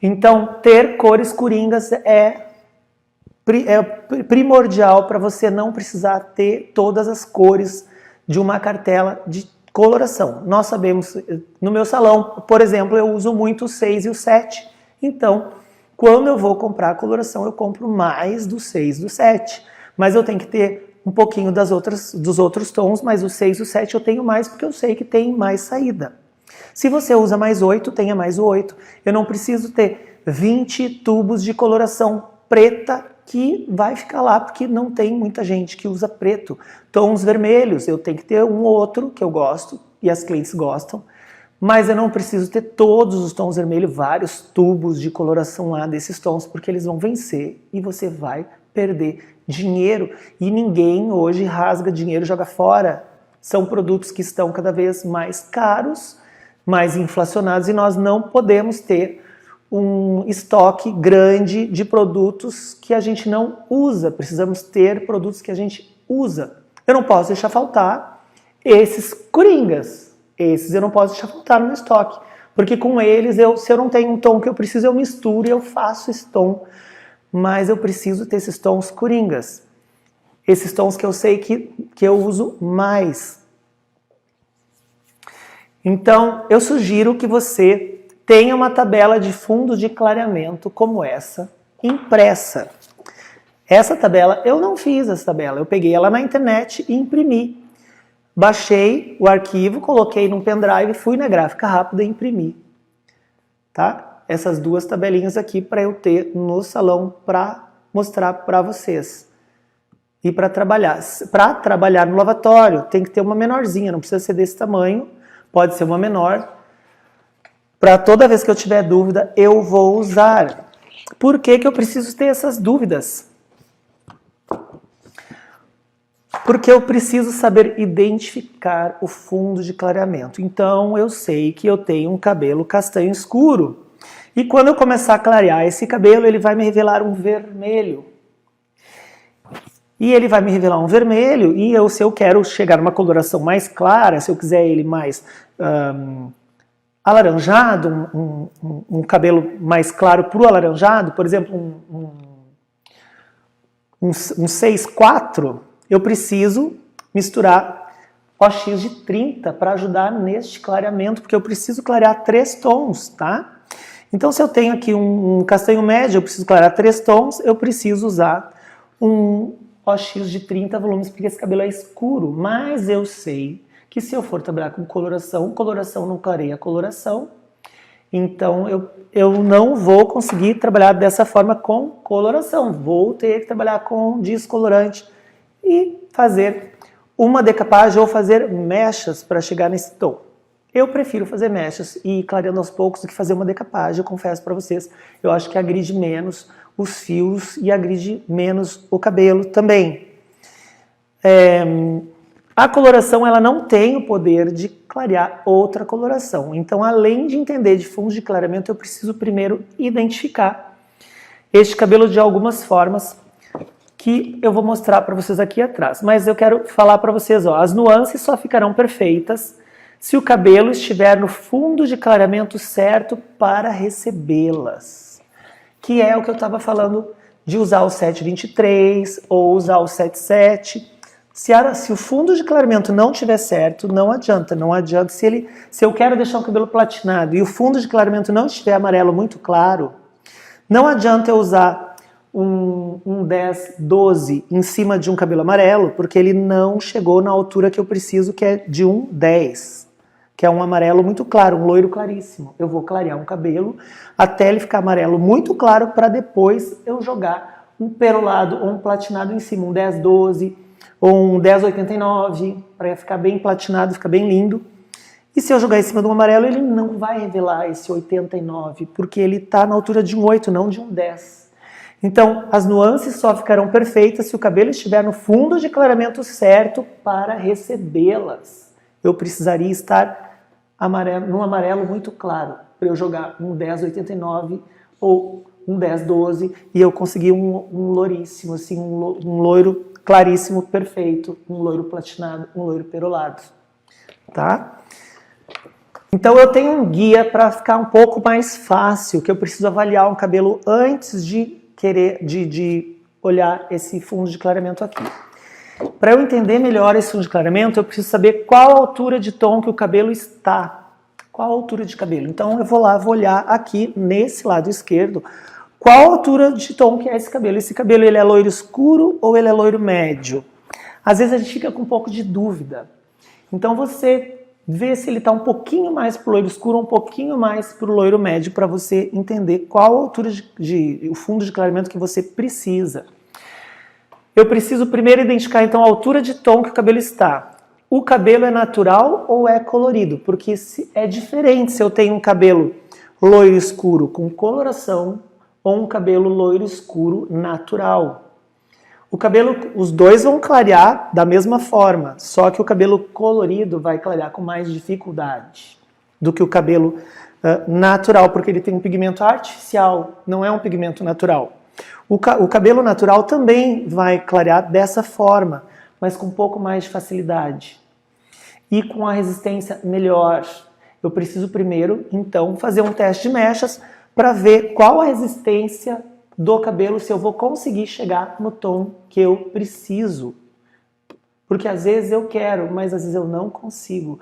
S1: Então, ter cores coringas é primordial para você não precisar ter todas as cores de uma cartela de coloração. Nós sabemos, no meu salão, por exemplo, eu uso muito o 6 e o 7. Então, quando eu vou comprar a coloração, eu compro mais do 6 e do 7. Mas eu tenho que ter um pouquinho dos outros tons, mas o 6 e o 7 eu tenho mais porque eu sei que tem mais saída. Se você usa mais 8, tenha mais o 8. Eu não preciso ter 20 tubos de coloração preta que vai ficar lá, porque não tem muita gente que usa preto. Tons vermelhos, eu tenho que ter um ou outro que eu gosto, e as clientes gostam, mas eu não preciso ter todos os tons vermelhos, vários tubos de coloração lá desses tons, porque eles vão vencer e você vai perder dinheiro. E ninguém hoje rasga dinheiro e joga fora. São produtos que estão cada vez mais caros, mais inflacionados, e nós não podemos ter um estoque grande de produtos que a gente não usa. Precisamos ter produtos que a gente usa. Eu não posso deixar faltar esses coringas. Esses eu não posso deixar faltar no meu estoque. Porque com eles, se eu não tenho um tom que eu preciso, eu misturo e eu faço esse tom. Mas eu preciso ter esses tons coringas. Esses tons que eu sei que eu uso mais. Então, eu sugiro que você tenha uma tabela de fundo de clareamento como essa, impressa. Essa tabela, eu não fiz essa tabela, eu peguei ela na internet e imprimi. Baixei o arquivo, coloquei num pendrive, fui na gráfica rápida e imprimi. Tá? Essas duas tabelinhas aqui para eu ter no salão para mostrar para vocês. E para trabalhar no lavatório, tem que ter uma menorzinha, não precisa ser desse tamanho, pode ser uma menor. Para toda vez que eu tiver dúvida, eu vou usar. Por que eu preciso ter essas dúvidas? Porque eu preciso saber identificar o fundo de clareamento. Então, eu sei que eu tenho um cabelo castanho escuro. E quando eu começar a clarear esse cabelo, ele vai me revelar um vermelho. E ele vai me revelar um vermelho, e se eu quero chegar numa coloração mais clara, se eu quiser ele mais alaranjado, um cabelo mais claro para o alaranjado, por exemplo, um 6-4, eu preciso misturar OX de 30 para ajudar neste clareamento, porque eu preciso clarear 3 tons, tá? Então, se eu tenho aqui um castanho médio, eu preciso clarear 3 tons, eu preciso usar um OX de 30 volumes, porque esse cabelo é escuro, mas eu sei que se eu for trabalhar com coloração não clareia a coloração, então eu não vou conseguir trabalhar dessa forma com coloração, vou ter que trabalhar com descolorante e fazer uma decapagem ou fazer mechas para chegar nesse tom. Eu prefiro fazer mechas e ir clareando aos poucos do que fazer uma decapagem, eu confesso para vocês, eu acho que agride menos os fios e agride menos o cabelo também. A coloração ela não tem o poder de clarear outra coloração. Então, além de entender de fundos de clareamento, eu preciso primeiro identificar este cabelo de algumas formas que eu vou mostrar para vocês aqui atrás. Mas eu quero falar para vocês, as nuances só ficarão perfeitas se o cabelo estiver no fundo de clareamento certo para recebê-las. Que é o que eu estava falando de usar o 723 ou usar o 77. Se o fundo de clareamento não estiver certo, não adianta. Se eu quero deixar o cabelo platinado e o fundo de clareamento não estiver amarelo muito claro, não adianta eu usar um 10, 12 em cima de um cabelo amarelo, porque ele não chegou na altura que eu preciso, que é de um 10, que é um amarelo muito claro, um loiro claríssimo. Eu vou clarear um cabelo até ele ficar amarelo muito claro para depois eu jogar um perolado ou um platinado em cima, um 1012 ou um 1089, para ficar bem platinado, ficar bem lindo. E se eu jogar em cima de um amarelo, ele não vai revelar esse 89, porque ele está na altura de um 8, não de um 10. Então, as nuances só ficarão perfeitas se o cabelo estiver no fundo de clareamento certo para recebê-las. Eu precisaria estar num amarelo muito claro, para eu jogar um 1089 ou um 1012 e eu conseguir um louríssimo, assim, um loiro claríssimo, perfeito, um loiro platinado, um loiro perolado, tá? Então eu tenho um guia para ficar um pouco mais fácil, que eu preciso avaliar um cabelo antes de olhar esse fundo de clareamento aqui. Para eu entender melhor esse fundo de clareamento, eu preciso saber qual a altura de tom que o cabelo está. Qual a altura de cabelo? Então eu vou olhar aqui nesse lado esquerdo, qual a altura de tom que é esse cabelo. Esse cabelo ele é loiro escuro ou ele é loiro médio? Às vezes a gente fica com um pouco de dúvida. Então você vê se ele está um pouquinho mais para o loiro escuro ou um pouquinho mais para o loiro médio, para você entender qual a altura o fundo de clareamento que você precisa. Eu preciso primeiro identificar então a altura de tom que o cabelo está. O cabelo é natural ou é colorido? Porque é diferente se eu tenho um cabelo loiro escuro com coloração ou um cabelo loiro escuro natural. O cabelo, os dois vão clarear da mesma forma, só que o cabelo colorido vai clarear com mais dificuldade do que o cabelo natural, porque ele tem um pigmento artificial, não é um pigmento natural. O cabelo natural também vai clarear dessa forma, mas com um pouco mais de facilidade e com a resistência melhor. Eu preciso primeiro, então, fazer um teste de mechas para ver qual a resistência do cabelo, se eu vou conseguir chegar no tom que eu preciso. Porque às vezes eu quero, mas às vezes eu não consigo.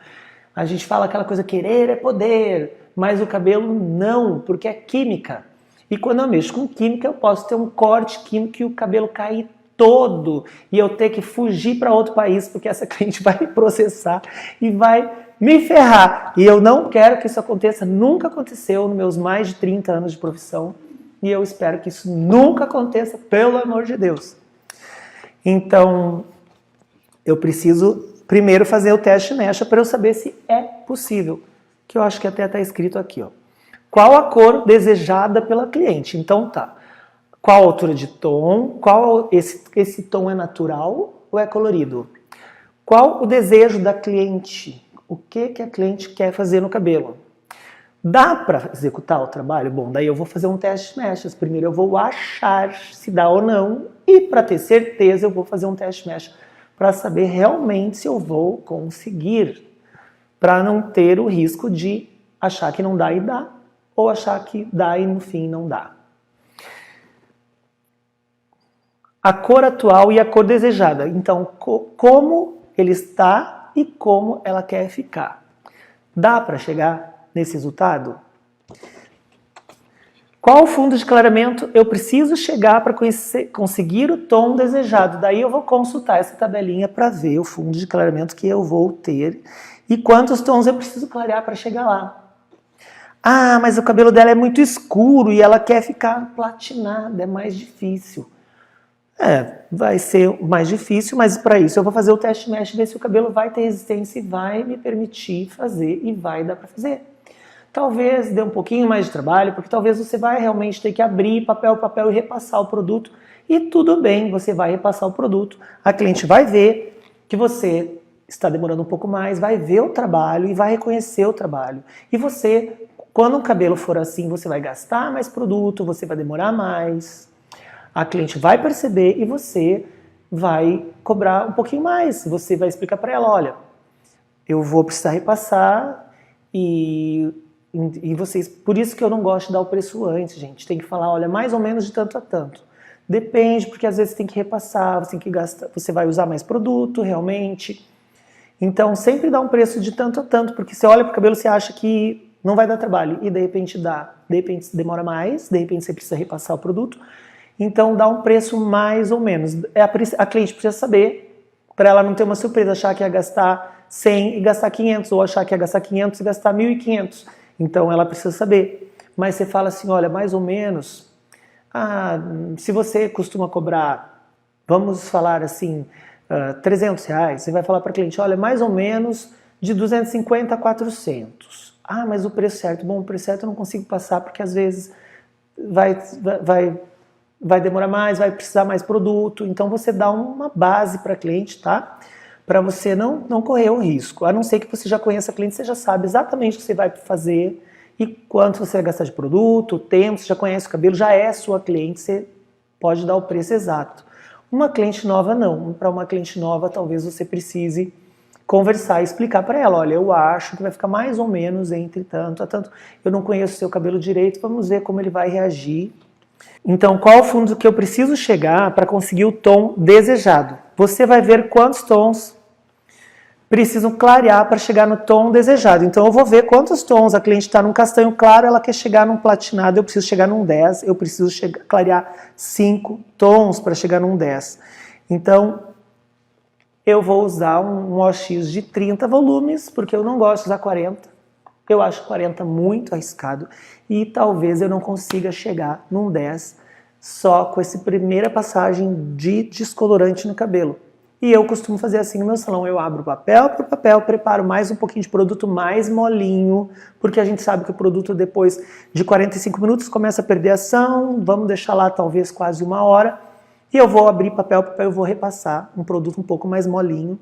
S1: A gente fala aquela coisa, querer é poder, mas o cabelo não, porque é química. E quando eu mexo com química, eu posso ter um corte químico e o cabelo cair todo e eu ter que fugir para outro país, porque essa cliente vai me processar e vai me ferrar. E eu não quero que isso aconteça, nunca aconteceu nos meus mais de 30 anos de profissão. E eu espero que isso nunca aconteça, pelo amor de Deus. Então, eu preciso primeiro fazer o teste mecha para eu saber se é possível. Que eu acho que até está escrito aqui, ó. Qual a cor desejada pela cliente? Então tá. Qual a altura de tom? Esse tom é natural ou é colorido? Qual o desejo da cliente? O que a cliente quer fazer no cabelo? Dá para executar o trabalho? Bom, daí eu vou fazer um teste de mechas. Primeiro eu vou achar se dá ou não. E para ter certeza eu vou fazer um teste de mecha para saber realmente se eu vou conseguir. Para não ter o risco de achar que não dá e dá. Ou achar que dá e no fim não dá. A cor atual e a cor desejada. Então, como ele está e como ela quer ficar. Dá para chegar nesse resultado? Qual fundo de clareamento eu preciso chegar para conseguir o tom desejado? Daí eu vou consultar essa tabelinha para ver o fundo de clareamento que eu vou ter e quantos tons eu preciso clarear para chegar lá. Ah, mas o cabelo dela é muito escuro e ela quer ficar platinada, é mais difícil. Vai ser mais difícil, mas para isso eu vou fazer o teste mesh, ver se o cabelo vai ter resistência e vai me permitir fazer e vai dar para fazer. Talvez dê um pouquinho mais de trabalho, porque talvez você vai realmente ter que abrir papel e repassar o produto. E tudo bem, você vai repassar o produto, a cliente vai ver que você está demorando um pouco mais, vai ver o trabalho e vai reconhecer o trabalho. E você, quando o cabelo for assim, você vai gastar mais produto, você vai demorar mais. A cliente vai perceber e você vai cobrar um pouquinho mais. Você vai explicar para ela, olha, eu vou precisar repassar e vocês... Por isso que eu não gosto de dar o preço antes, gente. Tem que falar, olha, mais ou menos de tanto a tanto. Depende, porque às vezes você tem que repassar, você tem que gastar, você vai usar mais produto, realmente. Então, sempre dá um preço de tanto a tanto, porque você olha para o cabelo e você acha que não vai dar trabalho e de repente dá. De repente demora mais, de repente você precisa repassar o produto. Então dá um preço mais ou menos. A cliente precisa saber, para ela não ter uma surpresa, achar que ia gastar 100 e gastar 500, ou achar que ia gastar 500 e gastar 1.500. Então ela precisa saber. Mas você fala assim, olha, mais ou menos, Se você costuma cobrar, vamos falar assim, R$300, você vai falar para o cliente, olha, mais ou menos de 250 a 400. Mas o preço certo, bom, o preço certo eu não consigo passar porque às vezes vai demorar mais, vai precisar mais produto, então você dá uma base para cliente, tá? Para você não correr o risco, a não ser que você já conheça a cliente, você já sabe exatamente o que você vai fazer e quanto você vai gastar de produto, o tempo, você já conhece o cabelo, já é sua cliente, você pode dar o preço exato. Uma cliente nova não, para uma cliente nova talvez você precise conversar e explicar para ela, olha, eu acho que vai ficar mais ou menos entre tanto a tanto, eu não conheço o seu cabelo direito, vamos ver como ele vai reagir. Então, qual o fundo que eu preciso chegar para conseguir o tom desejado? Você vai ver quantos tons precisam clarear para chegar no tom desejado. Então, eu vou ver quantos tons a cliente está num castanho claro, ela quer chegar num platinado, eu preciso chegar num 10, eu preciso clarear 5 tons para chegar num 10. Então, eu vou usar um OX de 30 volumes, porque eu não gosto de usar 40. Eu acho 40 muito arriscado e talvez eu não consiga chegar num 10 só com essa primeira passagem de descolorante no cabelo. E eu costumo fazer assim no meu salão, eu abro papel por papel, preparo mais um pouquinho de produto mais molinho, porque a gente sabe que o produto depois de 45 minutos começa a perder ação, vamos deixar lá talvez quase 1 hora, e eu vou abrir papel por papel, eu vou repassar um produto um pouco mais molinho.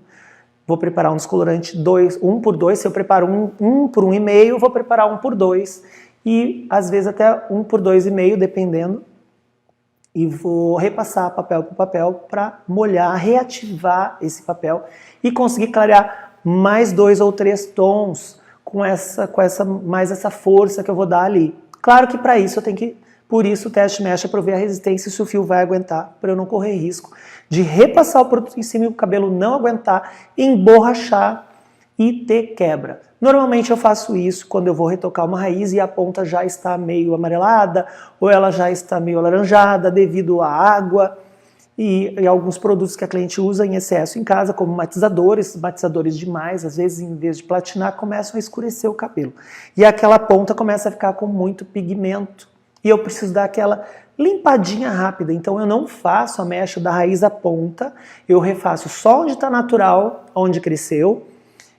S1: Vou preparar um descolorante 1 por 2, se eu preparo 1 por 1,5, vou preparar 1 por 2 e às vezes até 1 por 2,5, dependendo. E vou repassar papel por papel para molhar, reativar esse papel e conseguir clarear mais 2 ou 3 tons com mais essa força que eu vou dar ali. Claro que para isso eu tenho que, por isso o teste mecha para ver a resistência se o fio vai aguentar, para eu não correr risco de repassar o produto em cima e o cabelo não aguentar, emborrachar e ter quebra. Normalmente eu faço isso quando eu vou retocar uma raiz e a ponta já está meio amarelada ou ela já está meio alaranjada devido à água e alguns produtos que a cliente usa em excesso em casa, como matizadores demais, às vezes em vez de platinar começam a escurecer o cabelo. E aquela ponta começa a ficar com muito pigmento e eu preciso dar aquela limpadinha rápida, então eu não faço a mecha da raiz à ponta, eu refaço só onde está natural, onde cresceu,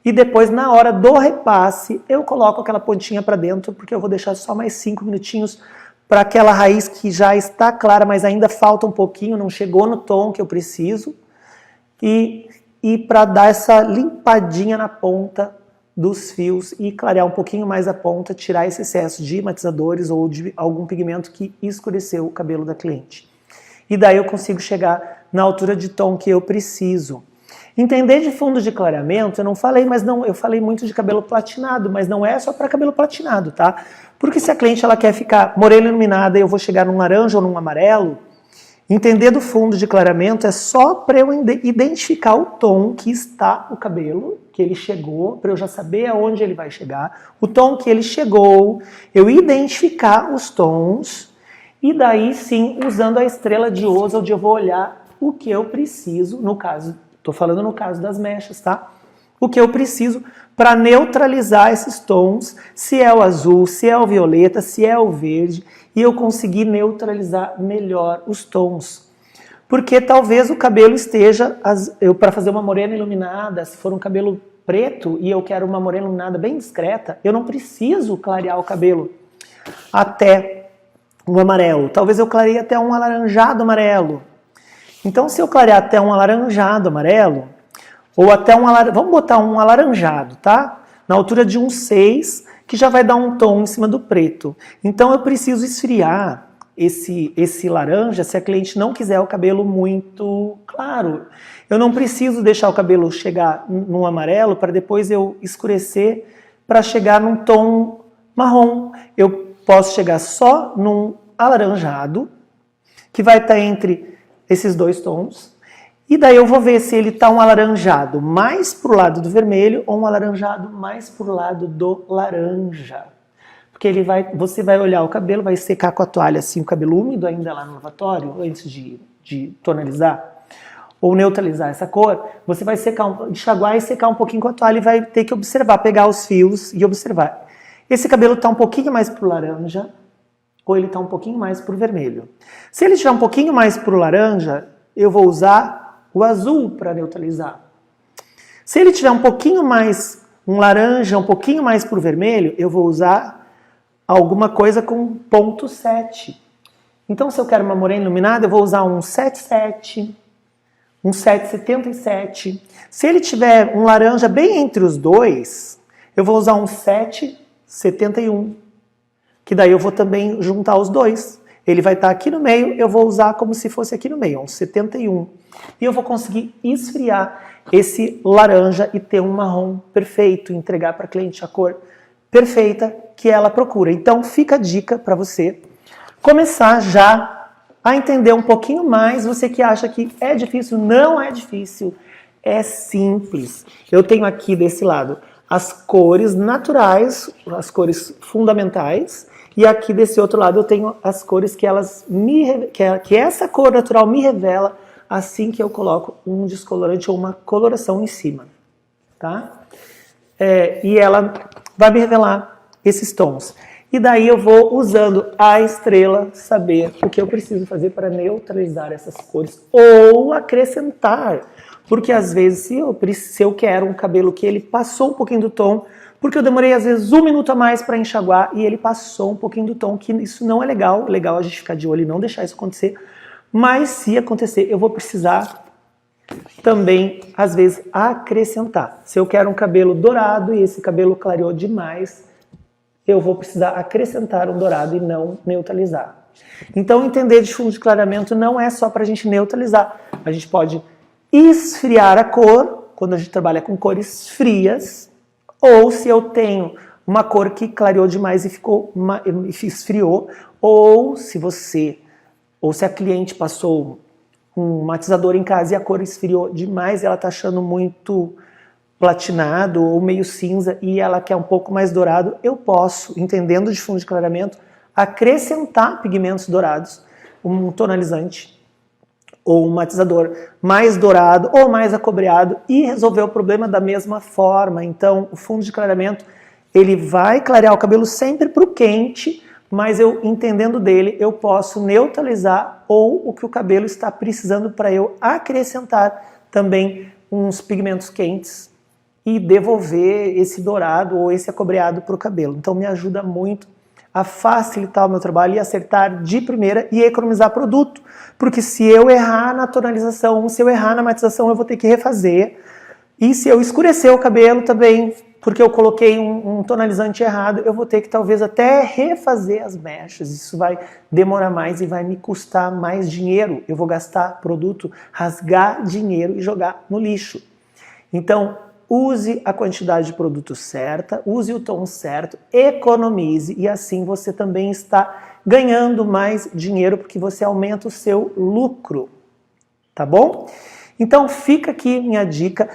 S1: e depois na hora do repasse eu coloco aquela pontinha para dentro, porque eu vou deixar só mais 5 minutinhos para aquela raiz que já está clara, mas ainda falta um pouquinho, não chegou no tom que eu preciso, e para dar essa limpadinha na ponta dos fios e clarear um pouquinho mais a ponta, tirar esse excesso de matizadores ou de algum pigmento que escureceu o cabelo da cliente. E daí eu consigo chegar na altura de tom que eu preciso. Entender de fundo de clareamento, eu não falei, mas não, eu falei muito de cabelo platinado, mas não é só para cabelo platinado, tá? Porque se a cliente ela quer ficar morena iluminada e eu vou chegar num laranja ou num amarelo, entender do fundo de clareamento é só para eu identificar o tom que está o cabelo, que ele chegou, para eu já saber aonde ele vai chegar, o tom que ele chegou, eu identificar os tons, e daí sim, usando a estrela de Oz, onde eu vou olhar o que eu preciso, no caso, estou falando no caso das mechas, tá? O que eu preciso para neutralizar esses tons, se é o azul, se é o violeta, se é o verde, e eu conseguir neutralizar melhor os tons. Porque talvez o cabelo esteja, para fazer uma morena iluminada, se for um cabelo preto e eu quero uma morena iluminada bem discreta, eu não preciso clarear o cabelo até um amarelo. Talvez eu clareie até um alaranjado amarelo. Então se eu clarear até um alaranjado amarelo, ou até vamos botar um alaranjado, tá? Na altura de um 6, que já vai dar um tom em cima do preto. Então eu preciso esfriar esse laranja se a cliente não quiser o cabelo muito claro. Eu não preciso deixar o cabelo chegar num amarelo para depois eu escurecer para chegar num tom marrom. Eu posso chegar só num alaranjado, que vai estar entre esses 2 tons, e daí eu vou ver se ele está um alaranjado mais para o lado do vermelho ou um alaranjado mais para o lado do laranja. Porque você vai olhar o cabelo, vai secar com a toalha assim, o cabelo úmido ainda lá no lavatório, antes de tonalizar, ou neutralizar essa cor, você vai enxaguar e secar um pouquinho com a toalha e vai ter que observar, pegar os fios e observar. Esse cabelo está um pouquinho mais para o laranja, ou ele está um pouquinho mais para o vermelho. Se ele estiver um pouquinho mais para o laranja, eu vou usar o azul para neutralizar. Se ele tiver um pouquinho mais, um laranja, um pouquinho mais para o vermelho, eu vou usar alguma coisa com ponto 7. Então, se eu quero uma morena iluminada, eu vou usar um 77, um 777. Se ele tiver um laranja bem entre os dois, eu vou usar um 771. Que daí eu vou também juntar os dois. Ele vai estar aqui no meio, eu vou usar como se fosse aqui no meio, um 71. E eu vou conseguir esfriar esse laranja e ter um marrom perfeito, entregar para a cliente a cor perfeita que ela procura. Então fica a dica para você começar já a entender um pouquinho mais. Você que acha que é difícil, não é difícil, é simples. Eu tenho aqui desse lado as cores naturais, as cores fundamentais, e aqui desse outro lado eu tenho as cores que elas que essa cor natural me revela assim que eu coloco um descolorante ou uma coloração em cima, tá? E ela vai me revelar esses tons. E daí eu vou, usando a estrela, saber o que eu preciso fazer para neutralizar essas cores ou acrescentar. Porque às vezes, se eu quero um cabelo que ele passou um pouquinho do tom, porque eu demorei às vezes 1 minuto a mais para enxaguar e ele passou um pouquinho do tom, que isso não é legal. Legal a gente ficar de olho e não deixar isso acontecer. Mas se acontecer, eu vou precisar também, às vezes, acrescentar. Se eu quero um cabelo dourado e esse cabelo clareou demais, eu vou precisar acrescentar um dourado e não neutralizar. Então, entender de fundo de clareamento não é só para a gente neutralizar. A gente pode esfriar a cor, quando a gente trabalha com cores frias, ou se eu tenho uma cor que clareou demais e esfriou, ou se a cliente passou um matizador em casa e a cor esfriou demais, ela está achando muito platinado ou meio cinza e ela quer um pouco mais dourado, eu posso, entendendo de fundo de clareamento, acrescentar pigmentos dourados, um tonalizante ou um matizador mais dourado ou mais acobreado e resolver o problema da mesma forma. Então, o fundo de clareamento, ele vai clarear o cabelo sempre para o quente, mas eu, entendendo dele, eu posso neutralizar ou o que o cabelo está precisando para eu acrescentar também uns pigmentos quentes e devolver esse dourado ou esse acobreado para o cabelo. Então me ajuda muito a facilitar o meu trabalho e acertar de primeira e economizar produto. Porque se eu errar na tonalização, se eu errar na matização, eu vou ter que refazer. E se eu escurecer o cabelo também, porque eu coloquei um tonalizante errado, eu vou ter que talvez até refazer as mechas. Isso vai demorar mais e vai me custar mais dinheiro. Eu vou gastar produto, rasgar dinheiro e jogar no lixo. Então, use a quantidade de produto certa, use o tom certo, economize e assim você também está ganhando mais dinheiro porque você aumenta o seu lucro, tá bom? Então fica aqui minha dica,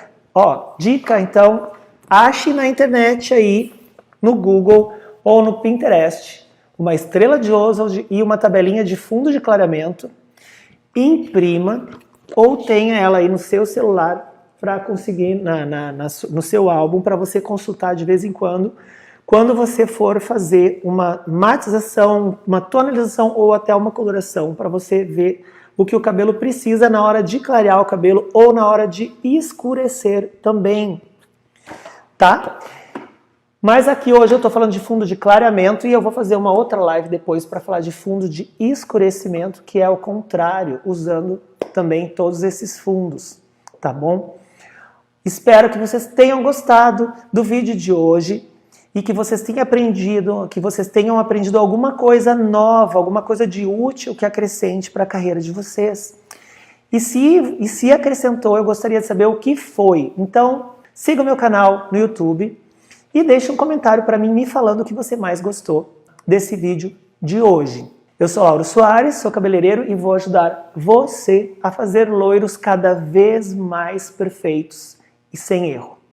S1: dica então, ache na internet aí, no Google ou no Pinterest, uma estrela de Oswald e uma tabelinha de fundo de clareamento, imprima ou tenha ela aí no seu celular para conseguir no seu álbum, para você consultar de vez em quando você for fazer uma matização, uma tonalização ou até uma coloração, para você ver o que o cabelo precisa na hora de clarear o cabelo ou na hora de escurecer também, tá? Mas aqui hoje eu estou falando de fundo de clareamento e eu vou fazer uma outra live depois para falar de fundo de escurecimento, que é o contrário, usando também todos esses fundos, tá bom? Espero que vocês tenham gostado do vídeo de hoje e que vocês tenham aprendido alguma coisa nova, alguma coisa de útil que acrescente para a carreira de vocês. E se acrescentou, eu gostaria de saber o que foi. Então, siga o meu canal no YouTube e deixe um comentário para mim me falando o que você mais gostou desse vídeo de hoje. Eu sou Lauro Soares, sou cabeleireiro e vou ajudar você a fazer loiros cada vez mais perfeitos e sem erro.